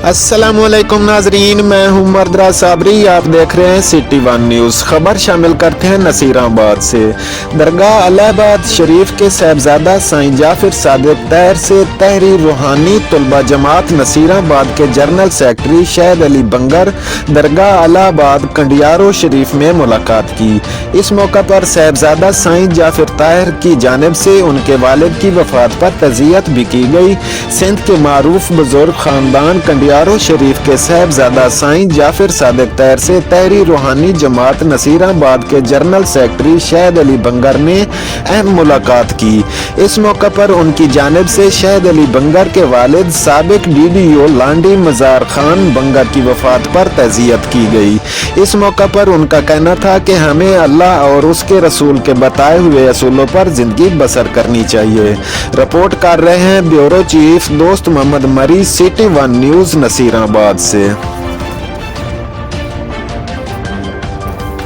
अस्सलामुअलैकुम नाजरीन, मैं हूं मर्दरा साबरी। आप देख रहे हैं सिटी वन न्यूज़। खबर शामिल करते हैं नसीराबाद से। दरगाह अलाहाबाद शरीफ के साहबजादा साईं जाफर सादिक तहर से तहरीर रूहानी तलबा जमात नसीराबाद के जनरल सेक्रेटरी शहद अली बंगर दरगाह अलाहाबाद कंडियारो शरीफ में मुलाकात की। इस मौका पर साहबजादा साईं जाफर तहर की जानिब से उनके वालिद की वफात पर तज़ियत भी की गई। सिंध के मारूफ बुजुर्ग खानदान कंडियारो शरीफ के साहबजादा साईं जाफर सादिक तहर से तहरीर रूहानी जमात नसीराबाद के जनरल सेक्रेटरी शहद अली बंगर ने अहम मुलाकात की। इस मौका पर उनकी जानिब से शहद अली बंगर के वालिद साबिक DDO लांडी मजार खान बंगर की वफात पर तज़ियत की गई। इस मौका पर उनका कहना था कि हमें अल्लाह और उसके रसूल के बताए हुए असूलों पर जिंदगी बसर करनी चाहिए। रिपोर्ट कर रहे हैं ब्यूरो चीफ दोस्त मोहम्मद मरी, सिटी वन न्यूज़ नसीराबाद से।